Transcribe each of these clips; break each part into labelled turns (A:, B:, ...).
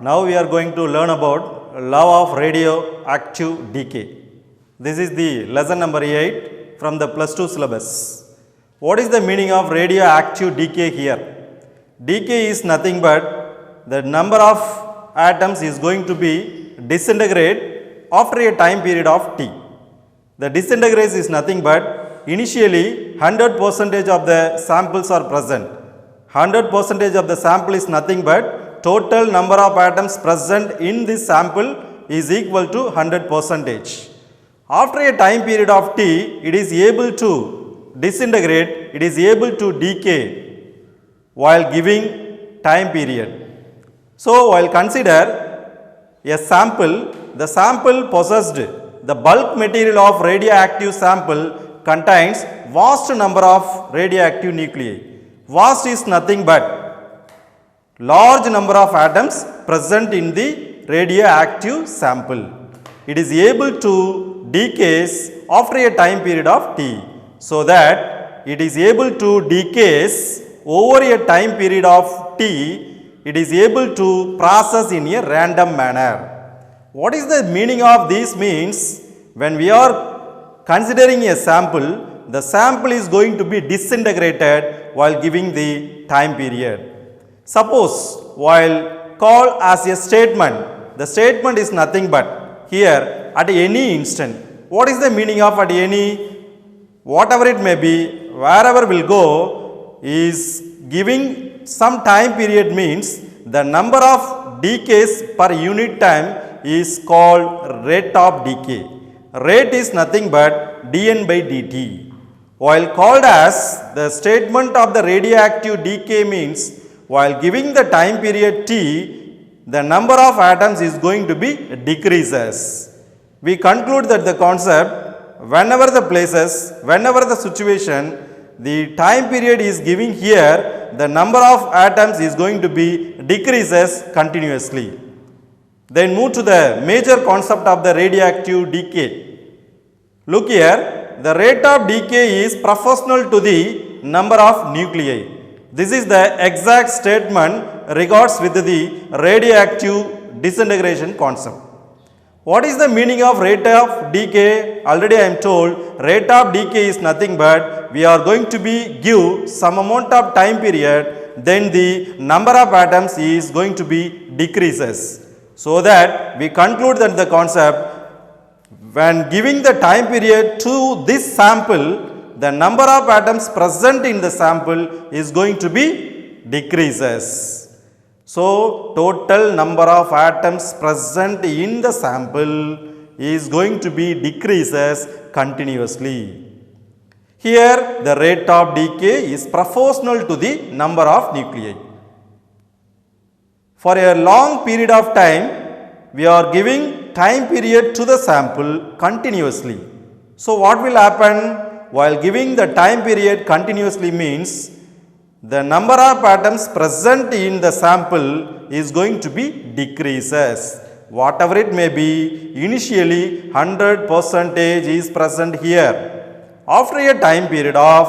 A: Now we are going to learn about law of radioactive decay. This is the lesson number 8 from the plus 2 syllabus. What is the meaning of radioactive decay here? Decay is nothing but the number of atoms is going to be disintegrate after a time period of t. The disintegrate is nothing but initially 100% of the samples are present. 100% of the sample is nothing but total number of atoms present in this sample is equal to 100%. After a time period of t, it is able to disintegrate, it is able to decay while giving time period. So, while consider a sample, the sample possessed the bulk material of radioactive sample contains vast number of radioactive nuclei. Vast is nothing but large number of atoms present in the radioactive sample. It is able to decay after a time period of t, so that it is able to decay over a time period of t, it is able to process in a random manner. What is the meaning of this means? When we are considering a sample, the sample is going to be disintegrated while giving the time period. Suppose while called as a statement, the statement is nothing but here at any instant. What is the meaning of at any? Whatever it may be, wherever will go is giving some time period means the number of decays per unit time is called rate of decay. Rate is nothing but dN by dt. While called as the statement of the radioactive decay means while giving the time period t, the number of atoms is going to be decreases. We conclude that the concept, whenever the places, whenever the situation, the time period is giving here, the number of atoms is going to be decreases continuously. Then move to the major concept of the radioactive decay. Look here, the rate of decay is proportional to the number of nuclei. This is the exact statement regards with the radioactive disintegration concept. What is the meaning of rate of decay? Already I am told rate of decay is nothing but we are going to be give some amount of time period, then the number of atoms is going to be decreases. So that we conclude that the concept, when giving the time period to this sample, the number of atoms present in the sample is going to be decreases. So, total number of atoms present in the sample is going to be decreases continuously. Here the rate of decay is proportional to the number of nuclei. For a long period of time, we are giving time period to the sample continuously. So, what will happen? While giving the time period continuously means the number of atoms present in the sample is going to be decreases. Whatever it may be, initially 100% is present here. After a time period of,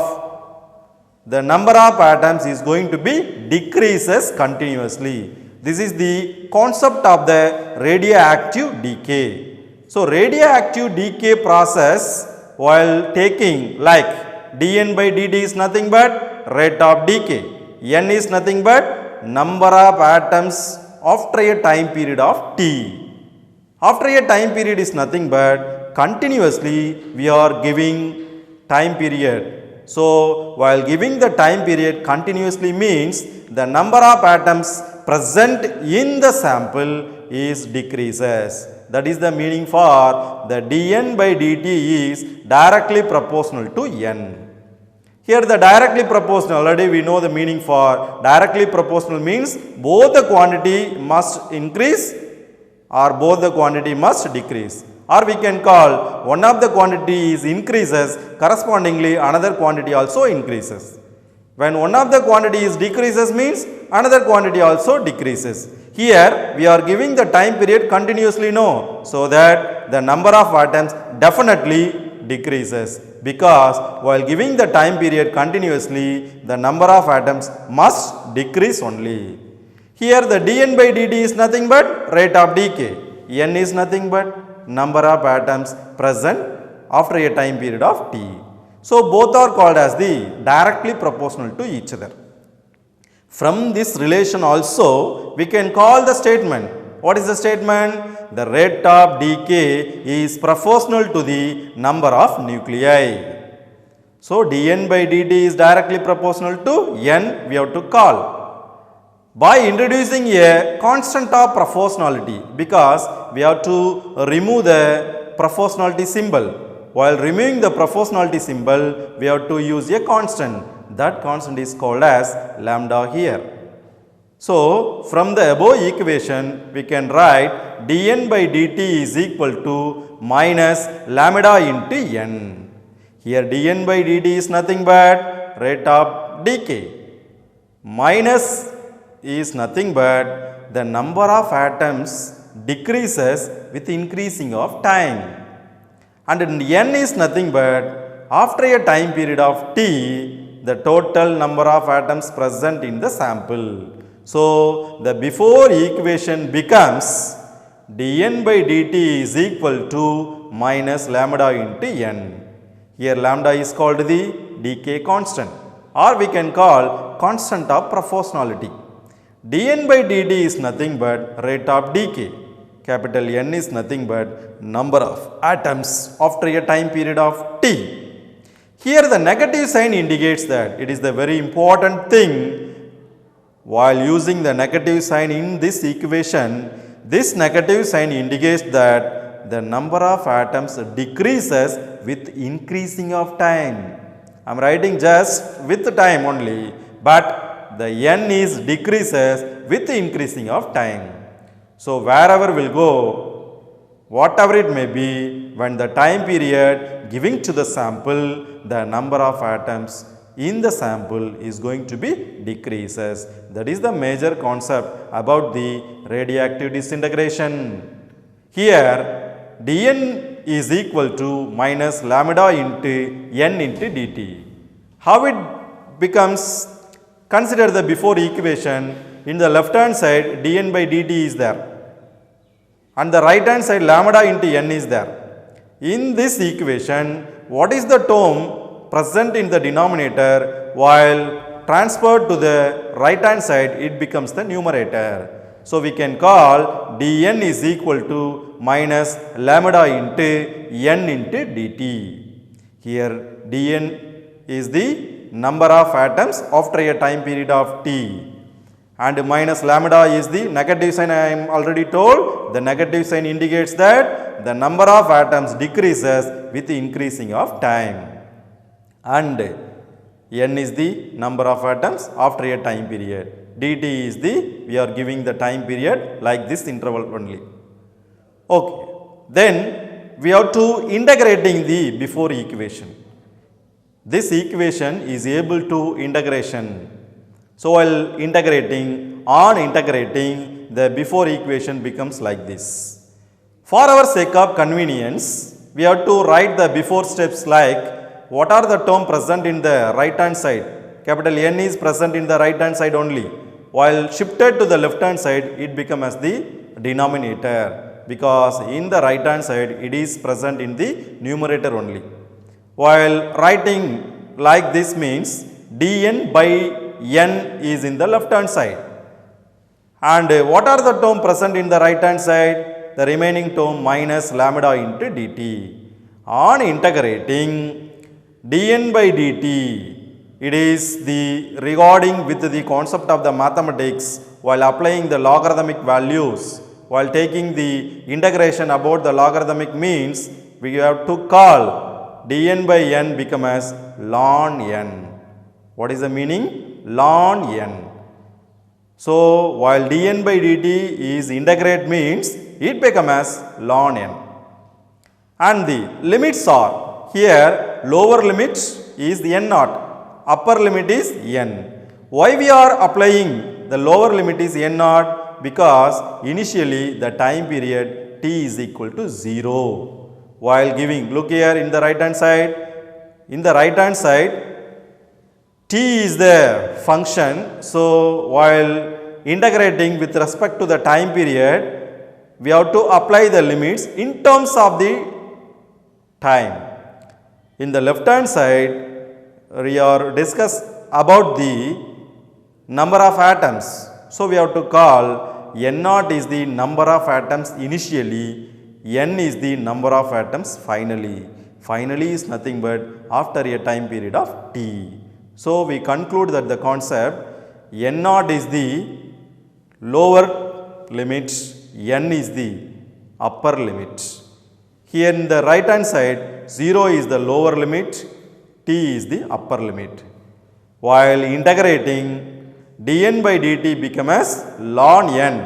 A: the number of atoms is going to be decreases continuously. This is the concept of the radioactive decay. So, radioactive decay process while taking like dN by dt is nothing but rate of decay. N is nothing but number of atoms after a time period of t. After a time period is nothing but continuously we are giving time period. So, while giving the time period continuously means the number of atoms present in the sample is decreases. That is the meaning for the dN by dt is directly proportional to n. Here the directly proportional, already we know the meaning for directly proportional means both the quantity must increase or both the quantity must decrease. Or we can call one of the quantity is increases, correspondingly another quantity also increases. When one of the quantity is decreases means another quantity also decreases. Here we are giving the time period continuously no, so that the number of atoms definitely decreases, because while giving the time period continuously the number of atoms must decrease only. Here the dn by dt is nothing but rate of decay. N is nothing but number of atoms present after a time period of t. So both are called as the directly proportional to each other. From this relation also we can call the statement. What is the statement? The rate of decay is proportional to the number of nuclei. So dn by dt is directly proportional to n we have to call by introducing a constant of proportionality, because we have to remove the proportionality symbol. While removing the proportionality symbol, we have to use a constant. That constant is called as lambda here. So from the above equation we can write dn by dt is equal to minus lambda into n. Here dn by dt is nothing but rate of decay. Minus is nothing but the number of atoms decreases with increasing of time. And n is nothing but after a time period of t, the total number of atoms present in the sample. So the before equation becomes dn by dt is equal to minus lambda into n. Here lambda is called the decay constant, or we can call constant of proportionality. dn by dt is nothing but rate of decay. Capital N is nothing but number of atoms after a time period of t. Here the negative sign indicates that it is the very important thing. While using the negative sign in this equation, this negative sign indicates that the number of atoms decreases with increasing of time. I am writing just with time only, but the n is decreases with increasing of time. So wherever will go, whatever it may be, when the time period giving to the sample, the number of atoms in the sample is going to be decreases. That is the major concept about the radioactive disintegration. Here dn is equal to minus lambda into n into dt. How it becomes? Consider the before equation. In the left hand side dn by dt is there, and the right hand side lambda into n is there. In this equation, what is the term present in the denominator? While transferred to the right hand side, it becomes the numerator. So we can call dn is equal to minus lambda into n into dt. Here dn is the number of atoms after a time period of t, and minus lambda is the negative sign. I am already told the negative sign indicates that the number of atoms decreases with increasing of time, and n is the number of atoms after a time period. dt is the, we are giving the time period like this interval only. Okay, then we have to integrating the before equation. This equation is able to integration. So while integrating, on integrating, the before equation becomes like this. For our sake of convenience, we have to write the before steps like what are the term present in the right hand side. Capital N is present in the right hand side only. While shifted to the left hand side, it becomes as the denominator, because in the right hand side it is present in the numerator only. While writing like this means dn by n is in the left hand side, and what are the term present in the right hand side? The remaining term minus lambda into dt. On integrating dn by dt, it is the regarding with the concept of the mathematics, while applying the logarithmic values, while taking the integration about the logarithmic means, we have to call dn by n become as ln n. What is the meaning? Ln n. So while dn by dt is integrate means it become as ln n. And the limits are, here lower limit is n naught, upper limit is n. Why we are applying the lower limit is n naught? Because initially the time period t is equal to 0. While giving, look here in the right hand side, t is the function. So while integrating with respect to the time period, we have to apply the limits in terms of the time. In the left hand side, we are discuss about the number of atoms. So we have to call n naught is the number of atoms initially, n is the number of atoms finally. Finally is nothing but after a time period of t. So we conclude that the concept n naught is the lower limit, n is the upper limit. Here in the right hand side, 0 is the lower limit, t is the upper limit. While integrating, dn by dt become as ln n,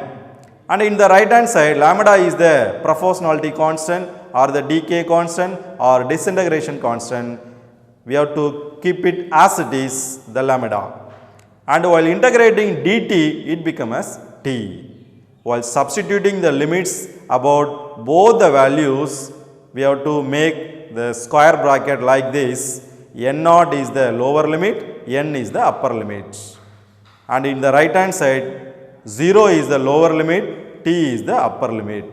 A: and in the right hand side lambda is the proportionality constant or the decay constant or disintegration constant. We have to keep it as it is, the lambda, and while integrating dt it becomes as t. While substituting the limits about both the values, we have to make the square bracket like this. N naught is the lower limit, n is the upper limit, and in the right hand side 0 is the lower limit, t is the upper limit.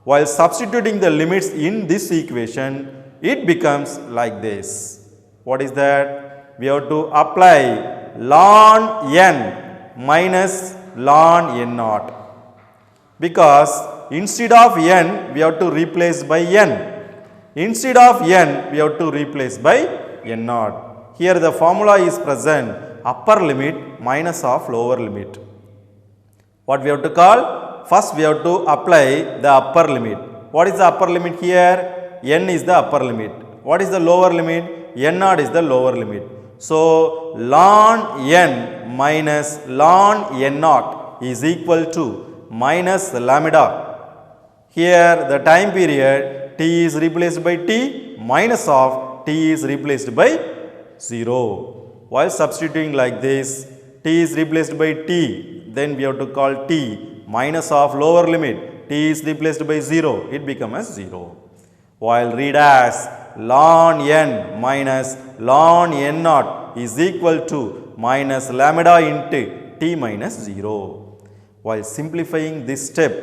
A: While substituting the limits in this equation, it becomes like this. What is that? We have to apply ln n minus ln n naught, because instead of n we have to replace by n. Instead of n we have to replace by n naught. Here the formula is present, upper limit minus of lower limit. What we have to call? First we have to apply the upper limit. What is the upper limit here? N is the upper limit. What is the lower limit? N naught is the lower limit. So ln n minus ln n naught is equal to minus lambda. Here the time period t is replaced by t, minus of t is replaced by 0. While substituting like this, t is replaced by t, then we have to call t minus of lower limit, t is replaced by 0, it becomes as 0. While read as ln n minus ln n naught is equal to minus lambda into t minus 0. While simplifying this step,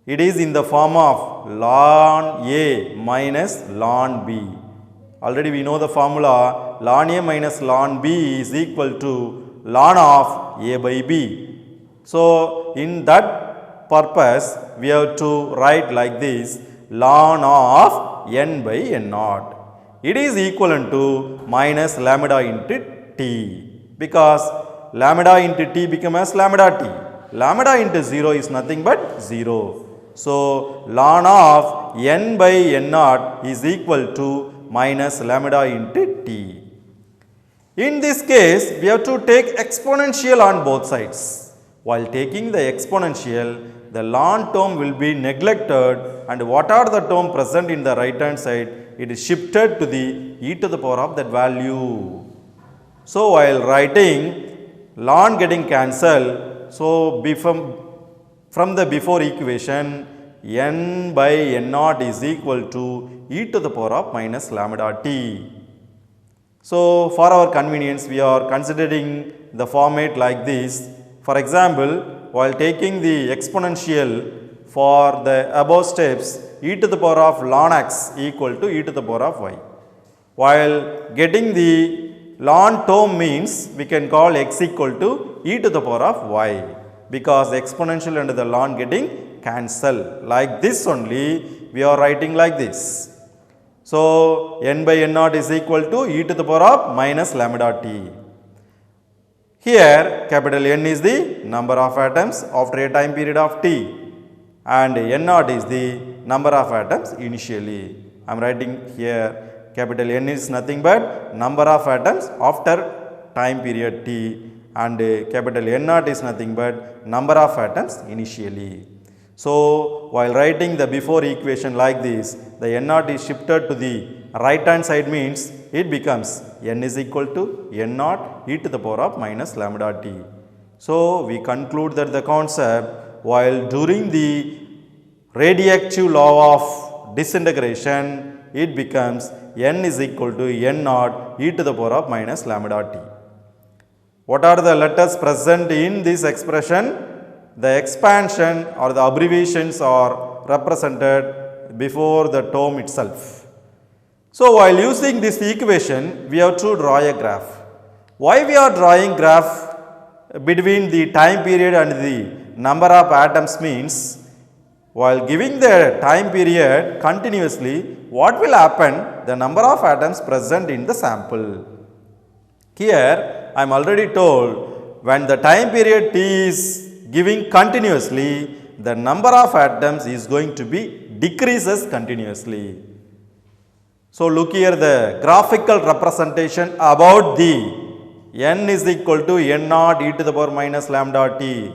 A: it is in the form of ln a minus ln b. Already we know the formula, ln a minus ln b is equal to ln of a by b. So in that purpose, we have to write like this, ln of n by n naught. It is equivalent to minus lambda into t, because lambda into t becomes as lambda t. Lambda into 0 is nothing but 0. So ln of n by n naught is equal to minus lambda into t. In this case, we have to take exponential on both sides. While taking the exponential, the ln term will be neglected, and what are the term present in the right hand side, it is shifted to the e to the power of that value. So while writing, ln getting cancelled, so from the before equation, n by n naught is equal to e to the power of minus lambda t. So for our convenience, we are considering the format like this. For example, while taking the exponential for the above steps, e to the power of ln x equal to e to the power of y. While getting the ln term means, we can call x equal to e to the power of y, because the exponential and the ln getting cancel. Like this only, we are writing like this. So n by n naught is equal to e to the power of minus lambda t. Here capital N is the number of atoms after a time period of t, and n naught is the number of atoms initially. I am writing here capital N is nothing but number of atoms after time period t, and capital N naught is nothing but number of atoms initially. So while writing the before equation like this, the n naught is shifted to the right hand side, means it becomes n is equal to n naught e to the power of minus lambda t. So we conclude that the concept, while during the radioactive law of disintegration, it becomes n is equal to n naught e to the power of minus lambda t. What are the letters present in this expression? The expansion or the abbreviations are represented before the term itself. So while using this equation, we have to draw a graph. Why we are drawing graph between the time period and the number of atoms means, while giving the time period continuously, what will happen? The number of atoms present in the sample. Here I am already told, when the time period t is giving continuously, the number of atoms is going to be decreases continuously. So look here, the graphical representation about the n is equal to n naught e to the power minus lambda t.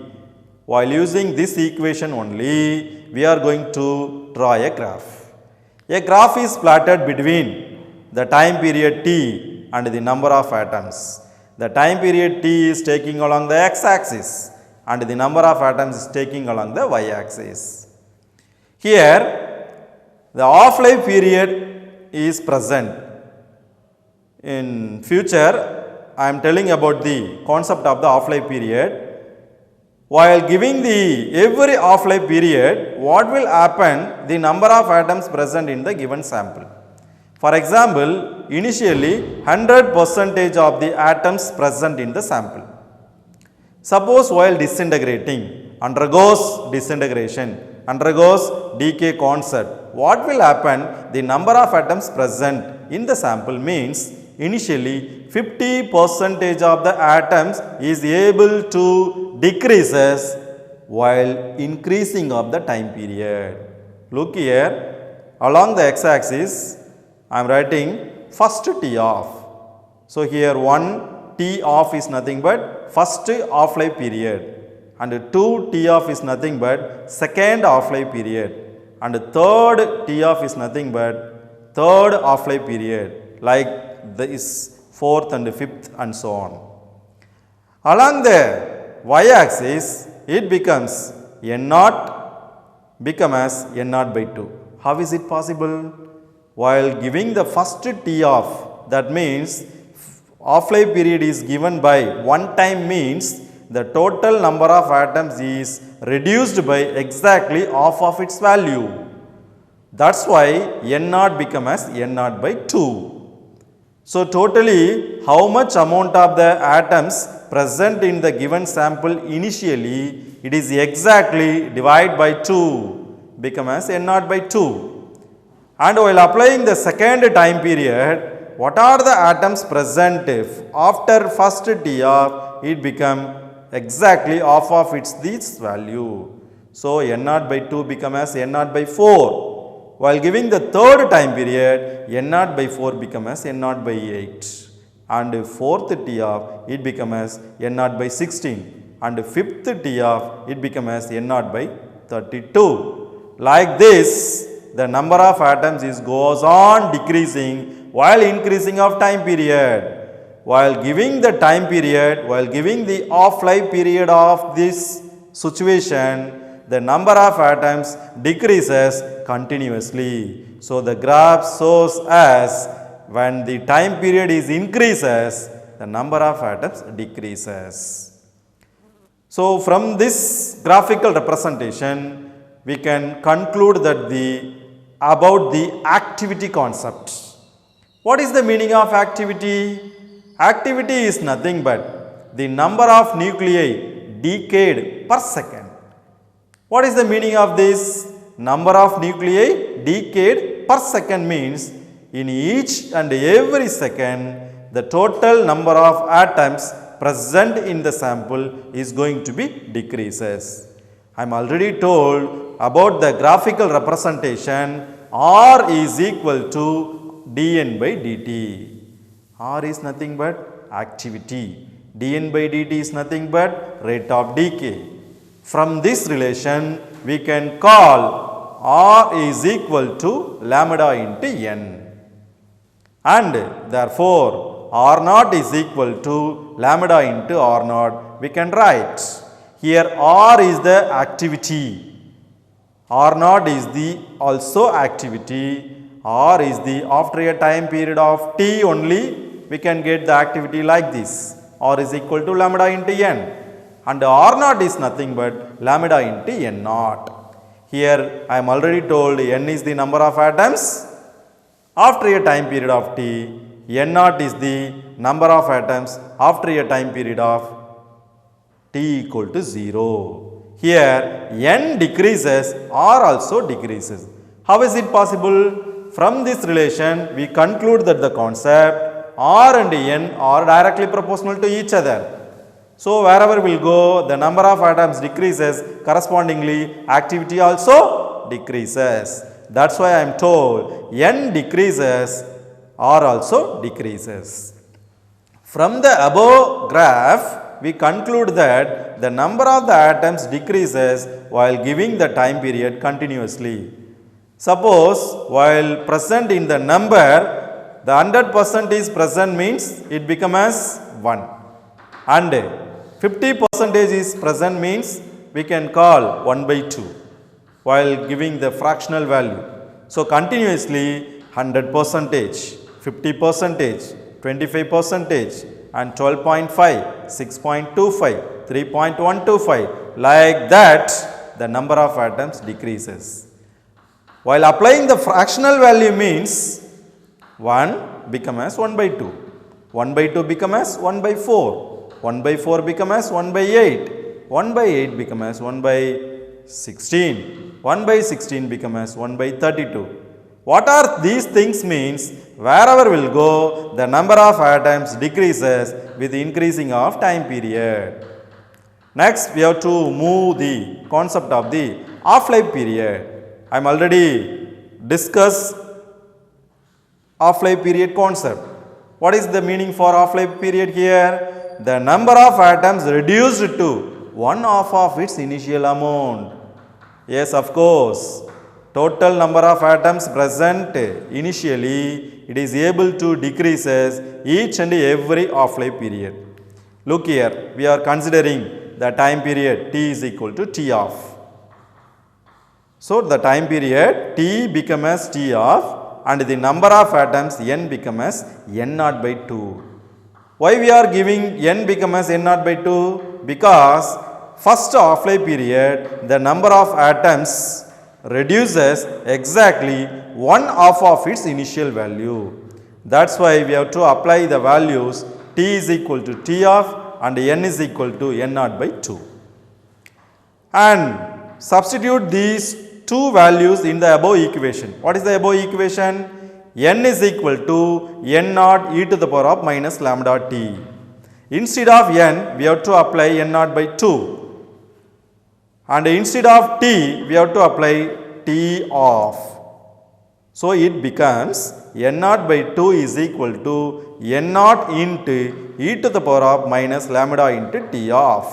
A: While using this equation only, we are going to draw a graph. A graph is plotted between the time period t and the number of atoms. The time period t is taking along the x-axis and the number of atoms is taking along the y-axis. Here, the half-life period is present. In future, I am telling about the concept of the half-life period. While giving the every half-life period, what will happen? The number of atoms present in the given sample. For example, initially 100% of the atoms present in the sample. Suppose while disintegrating, undergoes disintegration, undergoes decay concept, what will happen? The number of atoms present in the sample means initially 50% of the atoms is able to decreases while increasing of the time period. Look here, along the x-axis, I am writing first T off. So here 1 T off is nothing but first half-life period, and 2 T off is nothing but second half-life period, and third T off is nothing but third half-life period, like this fourth and fifth and so on. Along the y-axis, it becomes n naught become as n naught by 2. How is it possible? While giving the first T off, that means half-life period is given by one time means the total number of atoms is reduced by exactly half of its value. That's why n naught become as n naught by 2. So totally how much amount of the atoms present in the given sample initially, it is exactly divided by 2, become as n naught by 2. And while applying the second time period, what are the atoms present if after first T off, it become exactly half of its this value. So n naught by 2 become as n naught by 4. While giving the third time period, n naught by 4 become as n naught by 8. And fourth T off, it become as n naught by 16. And fifth T off, it become as n naught by 32. Like this, the number of atoms is goes on decreasing while increasing of time period. While giving the time period, while giving the half-life period of this situation, the number of atoms decreases continuously. So the graph shows as when the time period is increases, the number of atoms decreases. So from this graphical representation, we can conclude that about the activity concept. What is the meaning of activity? Activity is nothing but the number of nuclei decayed per second. What is the meaning of this? Number of nuclei decayed per second means in each and every second, the total number of atoms present in the sample is going to be decreases. I am already told about the graphical representation. R is equal to dN by dt. R is nothing but activity. dN by dt is nothing but rate of decay. From this relation, we can call R is equal to lambda into N. And therefore, R naught is equal to lambda into R naught. We can write here R is the activity. R naught is the also activity. R is the after a time period of t only we can get the activity like this. r is equal to lambda into n, and r naught is nothing but lambda into n naught. Here I am already told n is the number of atoms after a time period of t, n naught is the number of atoms after a time period of t equal to 0. Here n decreases, r also decreases. How is it possible? From this relation we conclude that the concept r and n are directly proportional to each other. So wherever we will go, the number of atoms decreases, correspondingly activity also decreases. That's why I am told n decreases, r also decreases. From the above graph, we conclude that the number of the atoms decreases while giving the time period continuously. Suppose while present in the number, the 100% is present means it becomes as 1, and 50% is present means we can call 1 by 2 while giving the fractional value. So continuously 100%, 50%, 25% and 12.5, 6.25, 3.125, like that the number of atoms decreases. While applying the fractional value means 1 become as 1 by 2, 1 by 2 become as 1 by 4, 1 by 4 become as 1 by 8, 1 by 8 become as 1 by 16, 1 by 16 become as 1 by 32. What are these things means? Wherever we will go, the number of atoms decreases with increasing of time period. Next, we have to move the concept of the half-life period. I am already discussed half-life period concept. What is the meaning for half-life period here? The number of atoms reduced to one half of its initial amount. Yes, of course. Total number of atoms present initially, it is able to decreases each and every half-life period. Look here, we are considering the time period t is equal to t off. So the time period t become as t off and the number of atoms n become as n naught by 2. Why we are giving n become as n naught by 2? Because first half-life period the number of atoms reduces exactly one half of its initial value. That's why we have to apply the values t is equal to t off and n is equal to n naught by 2. And substitute these two values in the above equation. What is the above equation? N is equal to n naught e to the power of minus lambda t. Instead of n, we have to apply n naught by 2. And instead of t, we have to apply t off. So it becomes n naught by 2 is equal to n naught into e to the power of minus lambda into t off.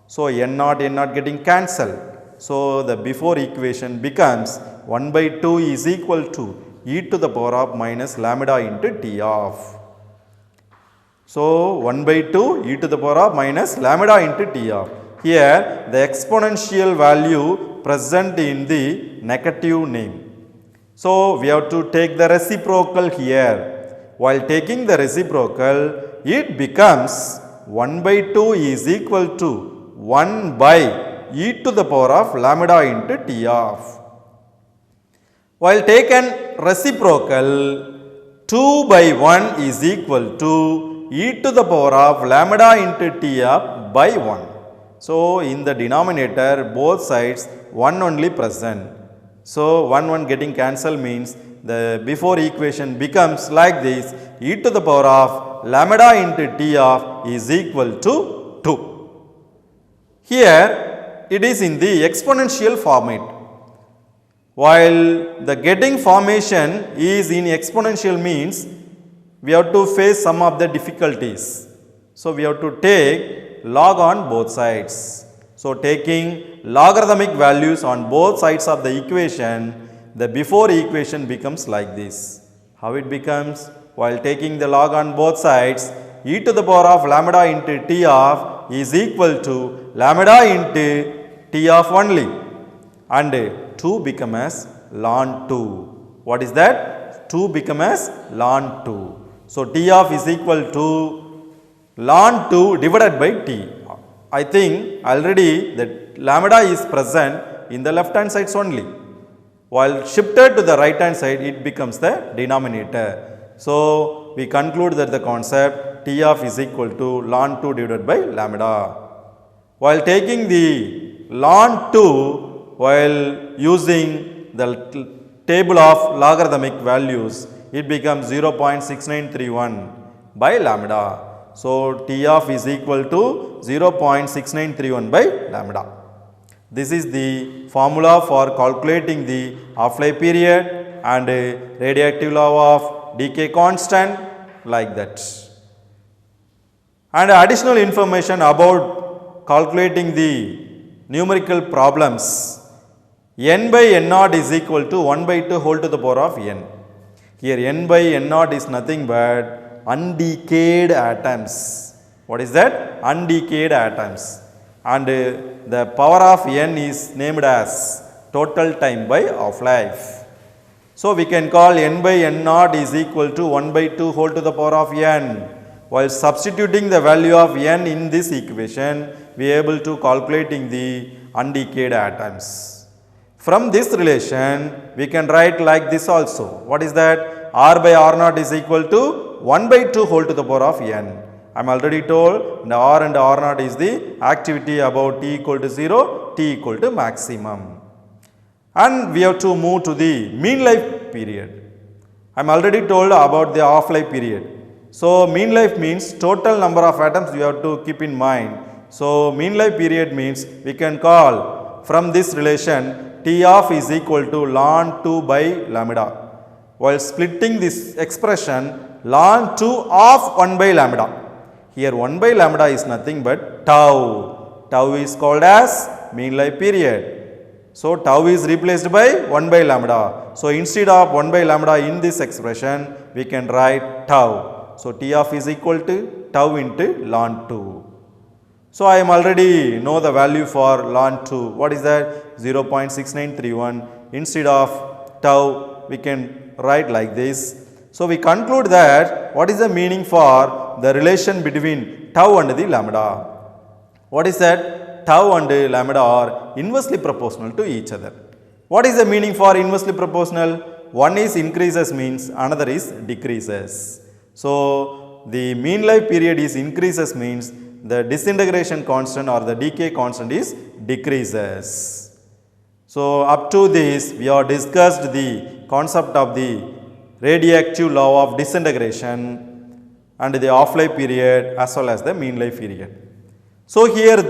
A: So n naught getting cancelled. So the before equation becomes 1 by 2 is equal to e to the power of minus lambda into t off. So 1 by 2 e to the power of minus lambda into t off. Here the exponential value present in the negative name. So we have to take the reciprocal here. While taking the reciprocal, it becomes 1 by 2 is equal to 1 by e to the power of lambda into t off. While taken reciprocal, 2 by 1 is equal to e to the power of lambda into t off by 1. So in the denominator both sides 1 only present. So 1 getting cancelled means the before equation becomes like this, e to the power of lambda into t off is equal to 2. Here it is in the exponential format. While the getting formation is in exponential means we have to face some of the difficulties. So we have to take log on both sides. So taking logarithmic values on both sides of the equation, the before equation becomes like this. How it becomes? While taking the log on both sides, e to the power of lambda into t off is equal to lambda into t off only, and 2 become as ln 2. What is that? 2 become as ln 2. So t off is equal to ln 2 divided by t. I think already the lambda is present in the left hand sides only. While shifted to the right hand side, it becomes the denominator. So, we conclude that the concept T of is equal to ln 2 divided by lambda. While taking the ln 2 while using the table of logarithmic values, it becomes 0.6931 by lambda. So, T of is equal to 0.6931 by lambda. This is the formula for calculating the half-life period and radioactive law of decay constant, like that. And additional information about calculating the numerical problems. N by N naught is equal to 1 by 2 whole to the power of n. Here N by N naught is nothing but undecayed atoms. What is that? Undecayed atoms. And the power of n is named as total time by half-life. So, we can call n by n naught is equal to 1 by 2 whole to the power of n. While substituting the value of n in this equation, we are able to calculating the undecayed atoms. From this relation, we can write like this also. What is that? R by R naught is equal to 1 by 2 whole to the power of n. I am already told the R and R naught is the activity about t equal to 0, t equal to maximum. And we have to move to the mean life period. I am already told about the half-life period. So, mean life means total number of atoms you have to keep in mind. So, mean life period means we can call from this relation T of is equal to ln 2 by lambda. While splitting this expression, ln 2 of 1 by lambda. Here 1 by lambda is nothing but tau. Tau is called as mean life period. So, tau is replaced by 1 by lambda. So, instead of 1 by lambda in this expression, we can write tau. So, T of is equal to tau into ln 2. So, I am already know the value for ln 2. What is that? 0.6931. Instead of tau, we can write like this. So, we conclude that what is the meaning for the relation between tau and the lambda? What is that? Tau and lambda are inversely proportional to each other. What is the meaning for inversely proportional? One is increases means another is decreases. So, the mean life period is increases means the disintegration constant or the decay constant is decreases. So, up to this we have discussed the concept of the radioactive law of disintegration and the half-life period as well as the mean life period. So, here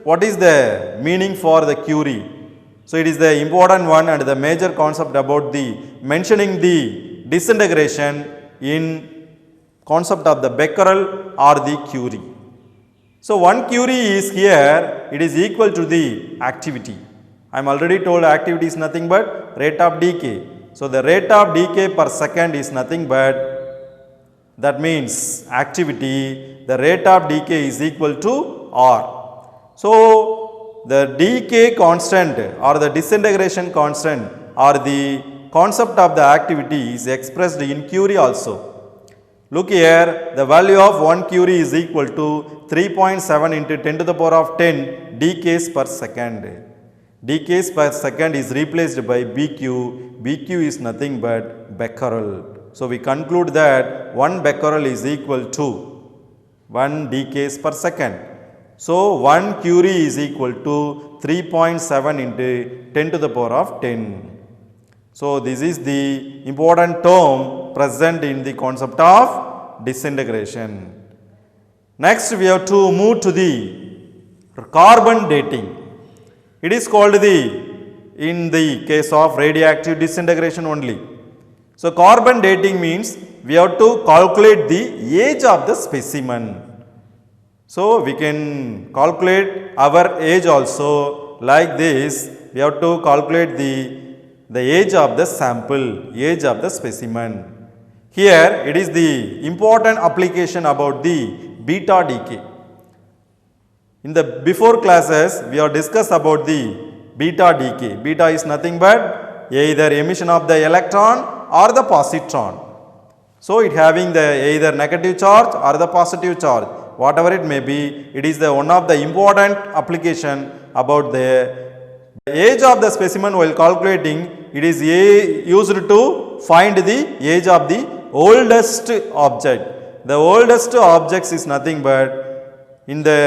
A: what is the meaning for the Curie? So, it is the important one and the major concept about the mentioning the disintegration in concept of the Becquerel or the Curie. So, 1 Curie is here, it is equal to the activity. I am already told activity is nothing but rate of decay. So, the rate of decay per second is nothing but, that means activity, the rate of decay is equal to R. So, the decay constant or the disintegration constant or the concept of the activity is expressed in Curie also. Look here, the value of 1 Curie is equal to 3.7 into 10 to the power of 10 decays per second. Decays per second is replaced by BQ. BQ is nothing but Becquerel. So, we conclude that 1 Becquerel is equal to 1 decays per second. So, 1 Curie is equal to 3.7 into 10 to the power of 10. So, this is the important term present in the concept of disintegration. Next, we have to move to the carbon dating. It is called in the case of radioactive disintegration only. So, carbon dating means we have to calculate the age of the specimen. So, we can calculate our age also like this. We have to calculate the age of the sample, age of the specimen. Here, it is the important application about the beta decay. In the before classes, we have discussed about the beta decay. Beta is nothing but either emission of the electron or the positron. So, it having the either negative charge or the positive charge. whatever it may be, it is the one of the important application about the age of the specimen while calculating. It is used to find the age of the oldest object. The oldest objects is nothing but in the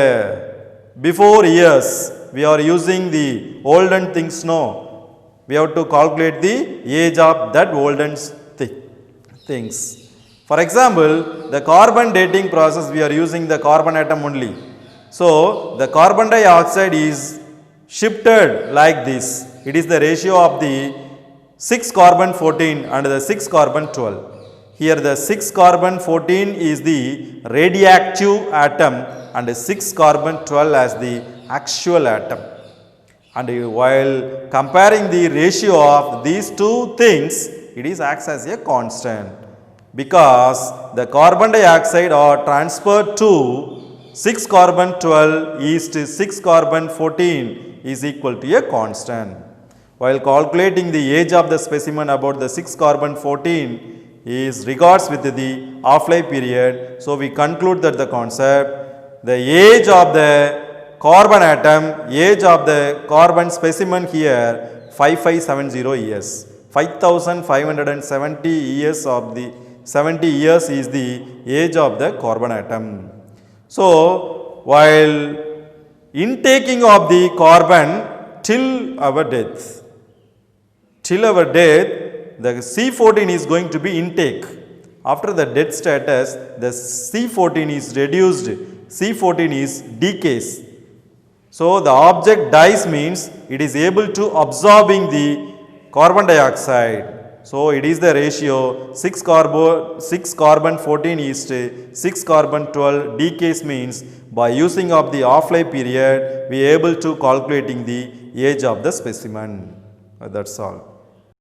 A: before years we are using the olden things. No, we have to calculate the age of that olden things. For example, the carbon dating process, we are using the carbon atom only. So the carbon dioxide is shifted like this. It is the ratio of the 6 carbon 14 and the 6 carbon 12. Here the 6 carbon 14 is the radioactive atom and 6 carbon 12 as the actual atom. And while comparing the ratio of these two things, it is acts as a constant, because the carbon dioxide are transferred to 6 carbon 12 is to 6 carbon 14 is equal to a constant. While calculating the age of the specimen about the 6 carbon 14 is regards with the half-life period. So we conclude that the concept, the age of the carbon atom, age of the carbon specimen here 5570 years. 5570 years of the 70 years is the age of the carbon atom. So while intaking of the carbon till our death, the C14 is going to be intake. After the death status, the C14 is reduced, C14 is decays. So the object dies means it is able to absorbing the carbon dioxide. So it is the ratio 6 carbon 14 is to 6 carbon 12 decays means by using of the half-life period we are able to calculating the age of the specimen. That's all.